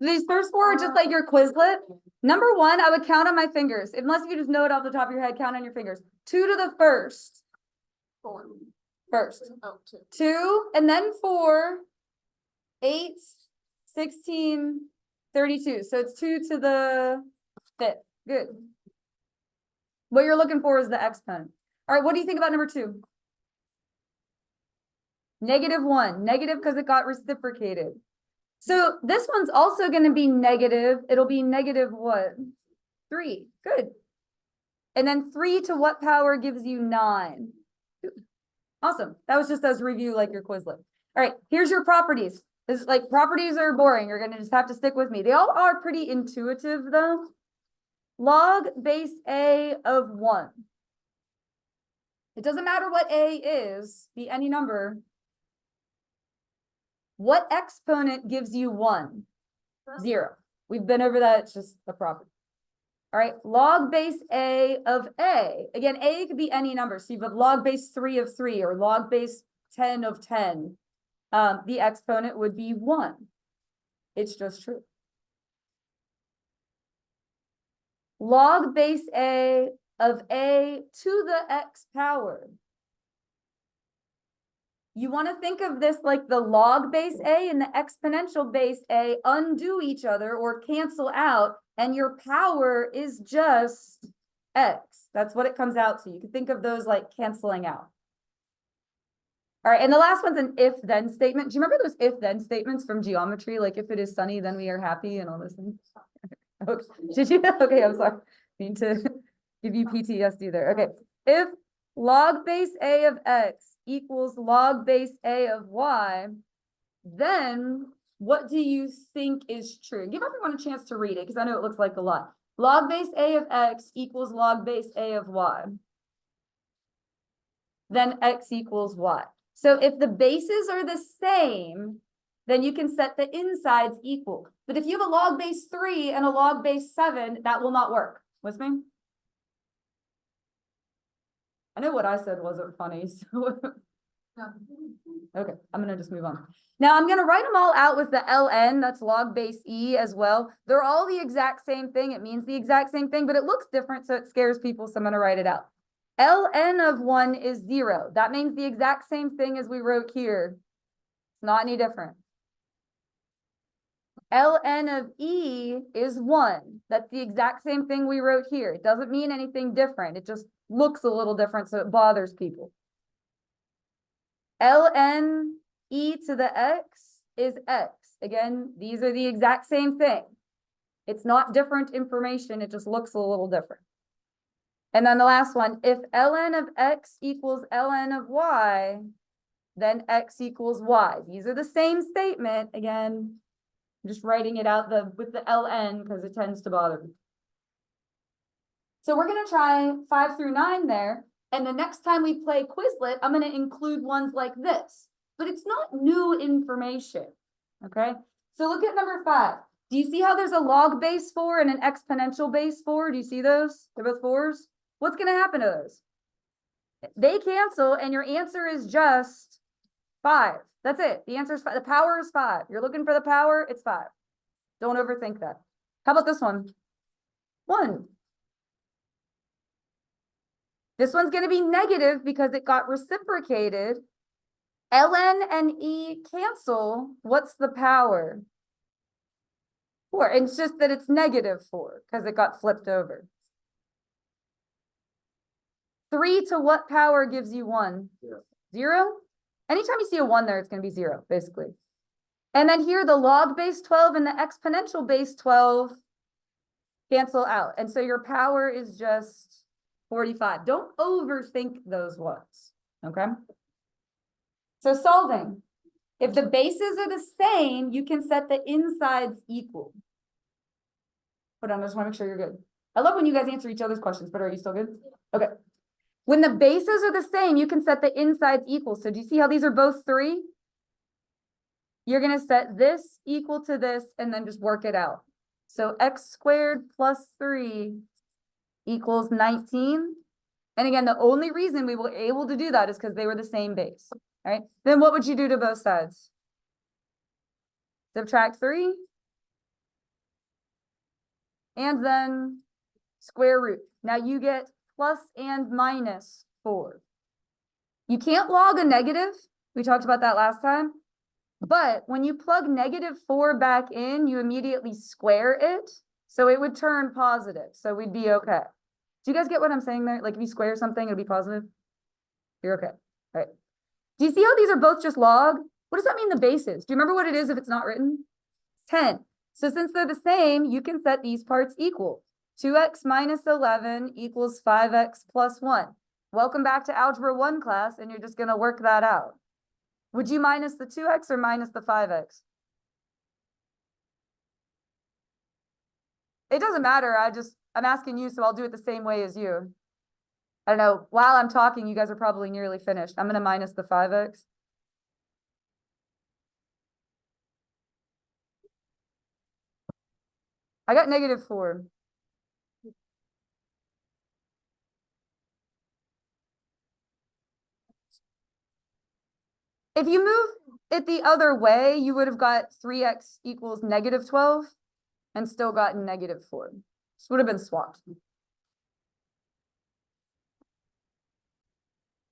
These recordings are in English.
These first four are just like your Quizlet. Number one, I would count on my fingers. Unless you just know it off the top of your head, count on your fingers. 2 to the first. First. Two, and then 4, 8, 16, 32. So it's 2 to the 5th. Good. What you're looking for is the exponent. All right, what do you think about number 2? -1. Negative because it got reciprocated. So this one's also going to be negative. It'll be negative what? 3. Good. And then 3 to what power gives you 9? Awesome. That was just as review like your Quizlet. All right, here's your properties. This is like properties are boring. You're going to just have to stick with me. They all are pretty intuitive though. Log base A of 1. It doesn't matter what A is, be any number. What exponent gives you 1? 0. We've been over that. It's just a property. All right, log base A of A. Again, A could be any number. So you have log base 3 of 3 or log base 10 of 10. The exponent would be 1. It's just true. Log base A of A to the X power. You want to think of this like the log base A and the exponential base A undo each other or cancel out, and your power is just X. That's what it comes out to. You can think of those like canceling out. All right, and the last one's an if-then statement. Do you remember those if-then statements from geometry? Like if it is sunny, then we are happy and all those things. Okay. Did you? Okay, I'm sorry. Need to give you PTSD there. Okay, if log base A of X equals log base A of Y, then what do you think is true? Give everyone a chance to read it because I know it looks like a lot. Log base A of X equals log base A of Y. Then X equals Y. So if the bases are the same, then you can set the insides equal. But if you have a log base 3 and a log base 7, that will not work. With me? I know what I said wasn't funny, so okay, I'm gonna just move on. Now I'm gonna write them all out with the ln, that's log base e as well. They're all the exact same thing. It means the exact same thing, but it looks different, so it scares people, so I'm gonna write it out. ln of 1 is 0. That means the exact same thing as we wrote here. It's not any different. ln of e is 1. That's the exact same thing we wrote here. It doesn't mean anything different. It just looks a little different, so it bothers people. ln e to the x is x. Again, these are the exact same thing. It's not different information. It just looks a little different. And then the last one, if ln of x equals ln of y, then x equals y. These are the same statement. Again, I'm just writing it out with the ln because it tends to bother me. So we're going to try 5 through 9 there. And the next time we play Quizlet, I'm going to include ones like this. But it's not new information. Okay? So look at number 5. Do you see how there's a log base 4 and an exponential base 4? Do you see those? They're both 4s. What's going to happen to those? They cancel, and your answer is just 5. That's it. The answer is 5. The power is 5. You're looking for the power, it's 5. Don't overthink that. How about this one? 1. This one's going to be negative because it got reciprocated. ln and e cancel. What's the power? 4. And it's just that it's negative 4 because it got flipped over. 3 to what power gives you 1? 0? Anytime you see a 1 there, it's going to be 0, basically. And then here, the log base 12 and the exponential base 12 cancel out. And so your power is just 45. Don't overthink those ones, okay? So solving. If the bases are the same, you can set the insides equal. Hold on, I just want to make sure you're good. I love when you guys answer each other's questions, but are you still good? Okay. When the bases are the same, you can set the insides equal. So do you see how these are both 3? You're going to set this equal to this and then just work it out. So x squared plus 3 equals 19. And again, the only reason we were able to do that is because they were the same base. All right. Then what would you do to both sides? Subtract 3. and then square root. Now you get plus and minus 4. You can't log a negative. We talked about that last time. But when you plug -4 back in, you immediately square it. So it would turn positive. So we'd be okay. Do you guys get what I'm saying there? Like if you square something, it'll be positive. You're okay. All right. Do you see how these are both just log? What does that mean the base is? Do you remember what it is if it's not written? 10. So since they're the same, you can set these parts equal. 2x minus 11 equals 5x plus 1. Welcome back to Algebra 1 class, and you're just going to work that out. Would you minus the 2x or minus the 5x? It doesn't matter. I'm asking you, so I'll do it the same way as you. I don't know. While I'm talking, you guys are probably nearly finished. I'm going to minus the 5x. I got -4. If you move it the other way, you would have got 3x equals -12 and still gotten -4. This would have been swapped.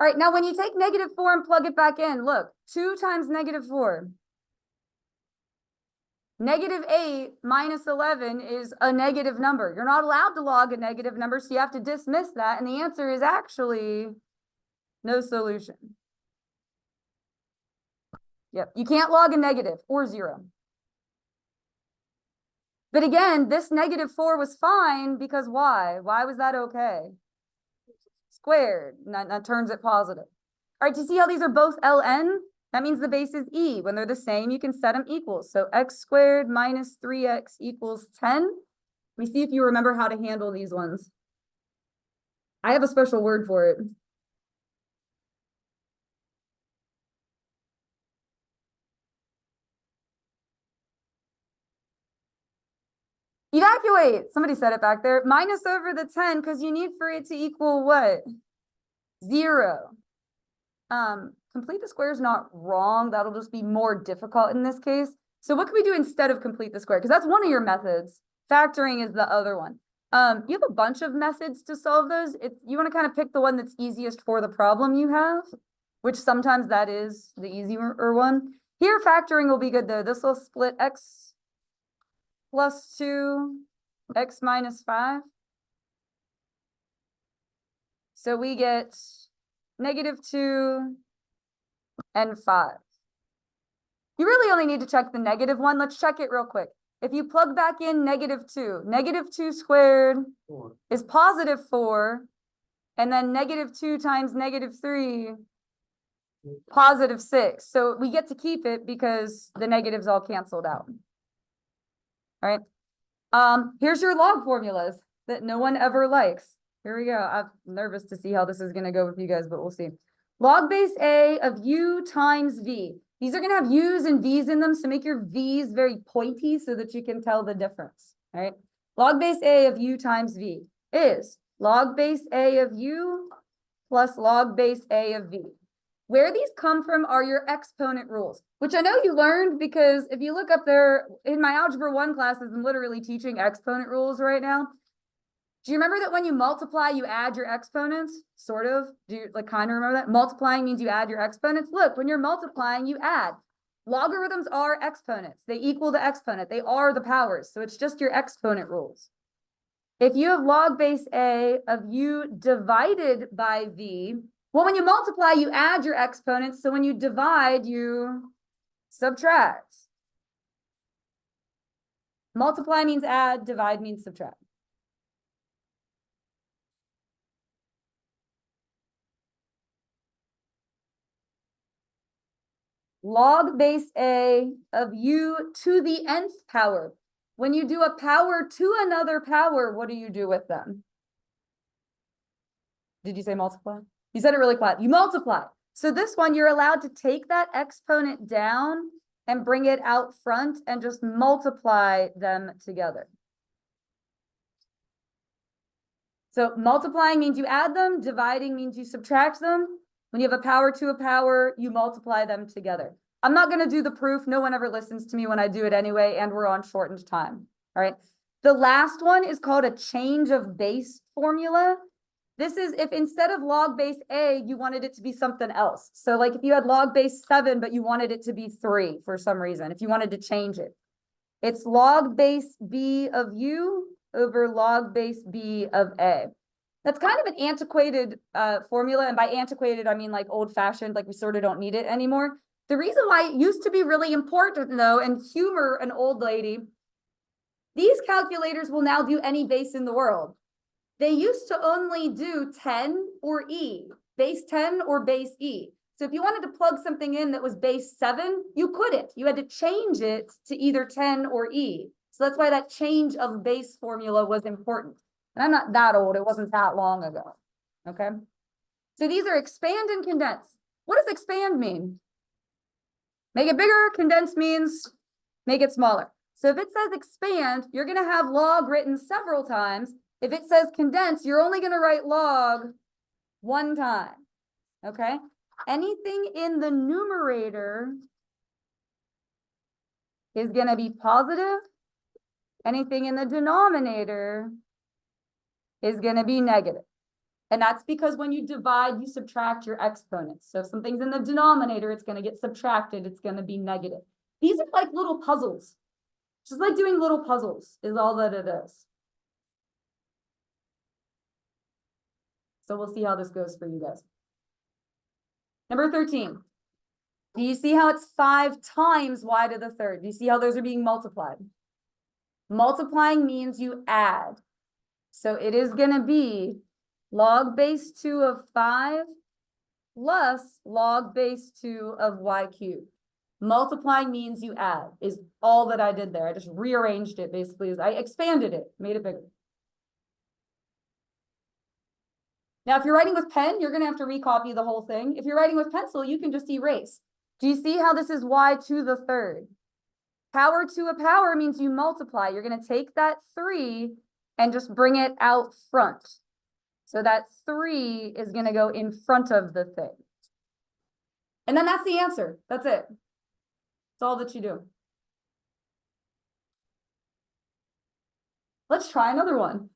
All right, now when you take -4 and plug it back in, look, 2 times -4. -8 minus 11 is a negative number. You're not allowed to log a negative number, so you have to dismiss that. And the answer is actually no solution. Yep, you can't log a negative or 0. But again, this -4 was fine because why? Why was that okay? Squared, that turns it positive. All right, do you see how these are both ln? That means the base is e. When they're the same, you can set them equal. So x squared minus 3x equals 10. Let me see if you remember how to handle these ones. I have a special word for it. Evacuate. Somebody said it back there. Minus over the 10 because you need for it to equal what? 0. Complete the square is not wrong. That'll just be more difficult in this case. So what can we do instead of complete the square? Because that's one of your methods. Factoring is the other one. You have a bunch of methods to solve those. You want to kind of pick the one that's easiest for the problem you have, which sometimes that is the easier one. Here, factoring will be good though. This will split x plus 2, x minus 5. So we get -2 and 5. You really only need to check the negative one. Let's check it real quick. If you plug back in -2, -2 squared is positive 4, and then -2 times -3, positive 6. So we get to keep it because the negatives all canceled out. All right. Here's your log formulas that no one ever likes. Here we go. I'm nervous to see how this is going to go with you guys, but we'll see. Log base A of u times v. These are going to have u's and v's in them, so make your v's very pointy so that you can tell the difference. All right. Log base A of u times v is log base A of u plus log base A of v. Where these come from are your exponent rules, which I know you learned because if you look up there in my Algebra 1 classes, I'm literally teaching exponent rules right now. Do you remember that when you multiply, you add your exponents? Sort of. Do you like kind of remember that? Multiplying means you add your exponents. Look, when you're multiplying, you add. Logarithms are exponents. They equal the exponent. They are the powers. So it's just your exponent rules. If you have log base A of u divided by v, well, when you multiply, you add your exponents. So when you divide, you subtract. Multiply means add, divide means subtract. Log base A of u to the nth power. When you do a power to another power, what do you do with them? Did you say multiply? You said it really quiet. You multiply. So this one, you're allowed to take that exponent down and bring it out front and just multiply them together. So multiplying means you add them, dividing means you subtract them. When you have a power to a power, you multiply them together. I'm not going to do the proof. No one ever listens to me when I do it anyway, and we're on shortened time. All right. The last one is called a change of base formula. This is if instead of log base A, you wanted it to be something else. So like if you had log base 7, but you wanted it to be 3 for some reason, if you wanted to change it. It's log base B of U over log base B of A. That's kind of an antiquated formula. And by antiquated, I mean like old fashioned, like we sort of don't need it anymore. The reason why it used to be really important though, and humor an old lady, these calculators will now do any base in the world. They used to only do 10 or E, base 10 or base E. So if you wanted to plug something in that was base 7, you couldn't. You had to change it to either 10 or E. So that's why that change of base formula was important. And I'm not that old. It wasn't that long ago. Okay. So these are expand and condense. What does expand mean? Make it bigger. Condense means make it smaller. So if it says expand, you're going to have log written several times. If it says condense, you're only going to write log one time. Okay. Anything in the numerator is going to be positive. Anything in the denominator is going to be negative. And that's because when you divide, you subtract your exponents. So if something's in the denominator, it's going to get subtracted. It's going to be negative. These are like little puzzles. Just like doing little puzzles is all that it is. So we'll see how this goes for you guys. Number 13. Do you see how it's 5 times y to the third? Do you see how those are being multiplied? Multiplying means you add. So it is going to be log base 2 of 5 plus log base 2 of y cubed. Multiplying means you add is all that I did there. I just rearranged it basically. I expanded it, made it bigger. Now, if you're writing with pen, you're going to have to recopy the whole thing. If you're writing with pencil, you can just erase. Do you see how this is y to the third? Power to a power means you multiply. You're going to take that 3 and just bring it out front. So that 3 is going to go in front of the thing. And then that's the answer. That's it. That's all that you do. Let's try another one.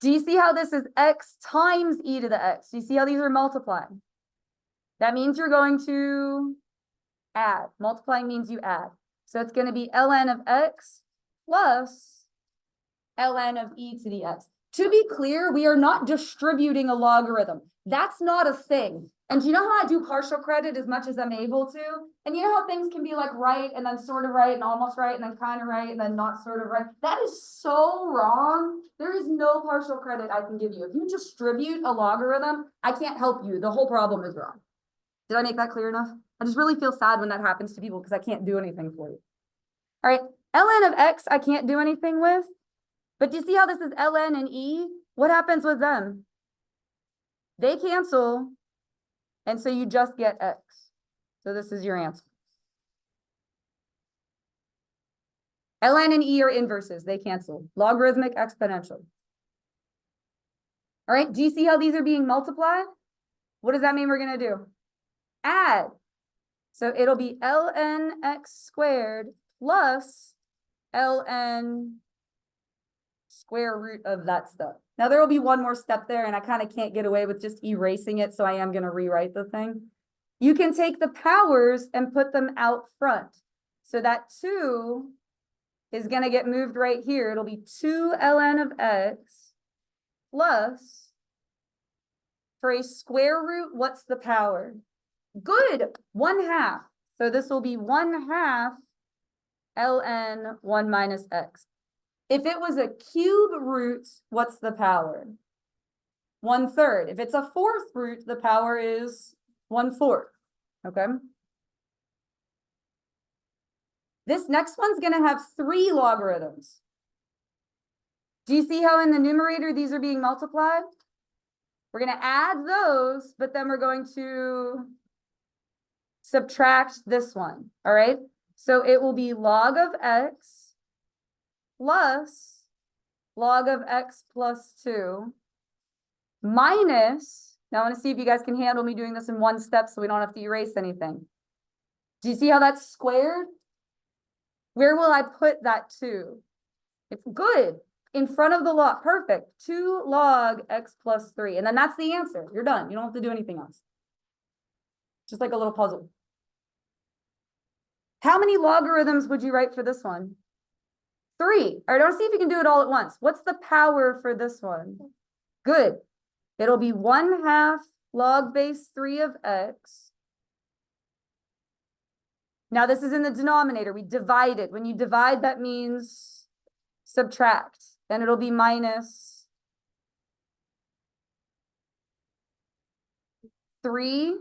Do you see how this is x times e to the x? Do you see how these are multiplying? That means you're going to add. Multiplying means you add. So it's going to be ln of x plus ln of e to the x. To be clear, we are not distributing a logarithm. That's not a thing. And you know how I do partial credit as much as I'm able to? And you know how things can be like right and then sort of right and almost right and then kind of right and then not sort of right? That is so wrong. There is no partial credit I can give you. If you distribute a logarithm, I can't help you. The whole problem is wrong. Did I make that clear enough? I just really feel sad when that happens to people because I can't do anything for you. All right, ln of x I can't do anything with. But do you see how this is ln and e? What happens with them? They cancel. And so you just get x. So this is your answer. ln and e are inverses. They cancel. Logarithmic, exponential. All right. Do you see how these are being multiplied? What does that mean we're going to do? Add. So it'll be ln x squared plus ln square root of that stuff. Now there will be one more step there and I kind of can't get away with just erasing it. So I am going to rewrite the thing. You can take the powers and put them out front. So that 2 is going to get moved right here. It'll be 2 ln of x plus, for a square root, what's the power? Good, 1/2. So this will be 1/2 ln 1 minus x. If it was a cube root, what's the power? 1/3. If it's a 4th root, the power is 1/4. Okay. This next one's going to have 3 logarithms. Do you see how in the numerator these are being multiplied? We're going to add those, but then we're going to subtract this one. All right. So it will be log of x plus log of x plus 2 minus, now I want to see if you guys can handle me doing this in one step so we don't have to erase anything. Do you see how that's squared? Where will I put that 2? It's good. In front of the log, perfect. 2 log x plus 3. And then that's the answer. You're done. You don't have to do anything else. Just like a little puzzle. How many logarithms would you write for this one? 3. All right, let's see if you can do it all at once. What's the power for this one? Good. It'll be 1/2 log base 3 of x. Now this is in the denominator. We divide it. When you divide, that means subtract. Then it'll be minus 3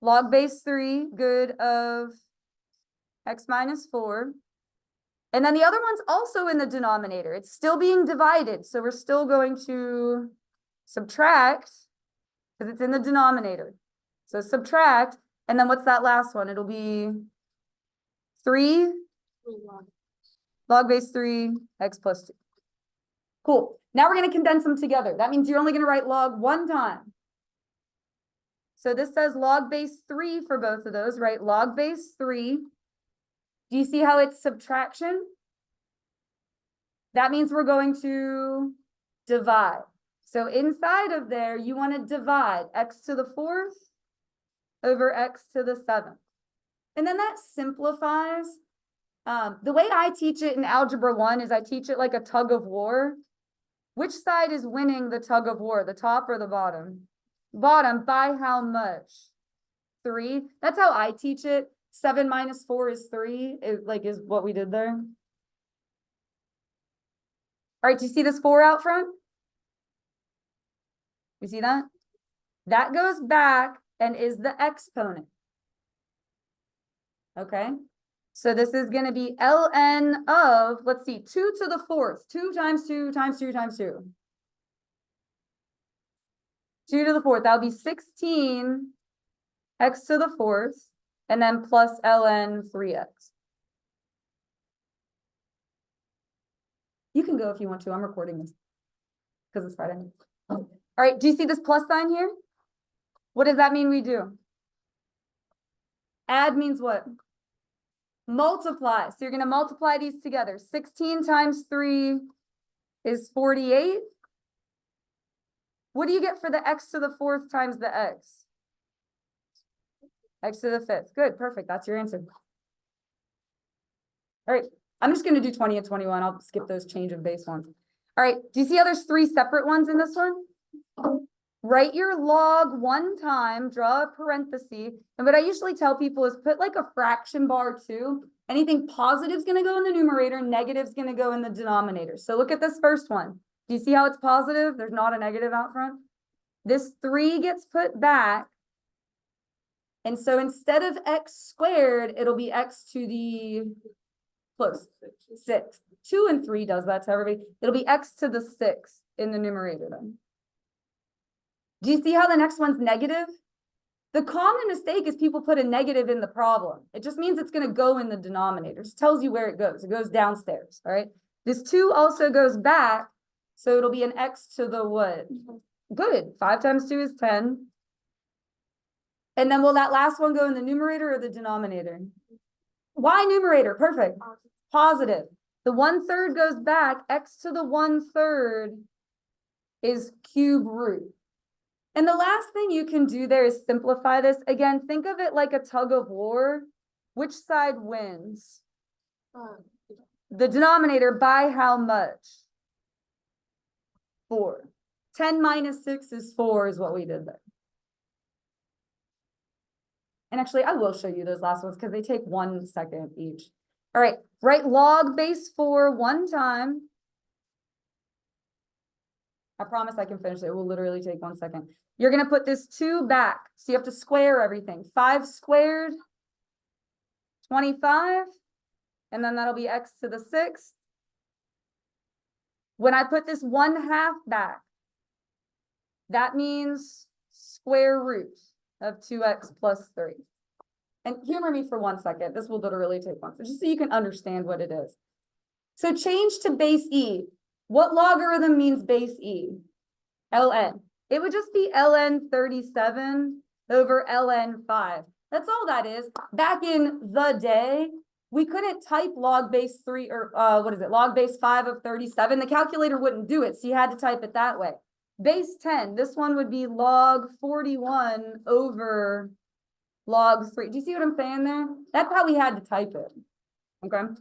log base 3, good, of x minus 4. And then the other one's also in the denominator. It's still being divided. So we're still going to subtract because it's in the denominator. So subtract. And then what's that last one? It'll be 3 log base 3 x plus 2. Cool. Now we're going to condense them together. That means you're only going to write log 1 time. So this says log base 3 for both of those, right? Log base 3. Do you see how it's subtraction? That means we're going to divide. So inside of there, you want to divide x to the 4th over x to the 7th. And then that simplifies. The way I teach it in Algebra 1 is I teach it like a tug of war. Which side is winning the tug of war, the top or the bottom? Bottom. By how much? 3. That's how I teach it. 7 minus 4 is 3, is what we did there. All right, do you see this 4 out front? You see that? That goes back and is the exponent. Okay, so this is going to be ln of, let's see, 2 to the 4th. 2 times 2 times 2 times 2. 2 to the 4th, that'll be 16 x to the 4th. And then plus ln 3x. You can go if you want to. I'm recording this because it's Friday. All right. Do you see this plus sign here? What does that mean we do? Add means what? Multiply. So you're going to multiply these together. 16 times 3 is 48. What do you get for the x to the 4th times the x? X to the 5th. Good, perfect. That's your answer. All right, I'm just going to do 20 and 21. I'll skip those change of base ones. All right, do you see how there's 3 separate ones in this one? Write your log 1 time, draw a parenthesis. And what I usually tell people is put like a fraction bar too. Anything positive is going to go in the numerator, negative is going to go in the denominator. So look at this first one. Do you see how it's positive? There's not a negative out front. This 3 gets put back. And so instead of x squared, it'll be x to the close 6. 2 and 3 does that to everybody. It'll be x to the 6 in the numerator then. Do you see how the next one's negative? The common mistake is people put a negative in the problem. It just means it's going to go in the denominator. It just tells you where it goes. It goes downstairs, all right? This 2 also goes back, so it'll be an x to the what? Good. 5 times 2 is 10. And then will that last one go in the numerator or the denominator? Why numerator? Perfect. Positive. The 1/3 goes back. X to the 1/3 is cube root. And the last thing you can do there is simplify this. Again, think of it like a tug of war. Which side wins? The denominator by how much? 4. 10 minus 6 is 4 is what we did there. And actually, I will show you those last ones because they take 1 second each. All right, write log base 4 1 time. I promise I can finish it. It will literally take 1 second. You're going to put this 2 back. So you have to square everything. 5 squared, 25. And then that'll be x to the 6th. When I put this 1/2 back, that means square root of 2x plus 3. And humor me for 1 second. This will literally take 1 second, just so you can understand what it is. So change to base e. What logarithm means base e? ln. It would just be ln 37 over ln 5. That's all that is. Back in the day, we couldn't type log base 3 or what is it, log base 5 of 37. The calculator wouldn't do it, so you had to type it that way. Base 10, this one would be log 41 over log 3. Do you see what I'm saying there? That's how we had to type it. Okay.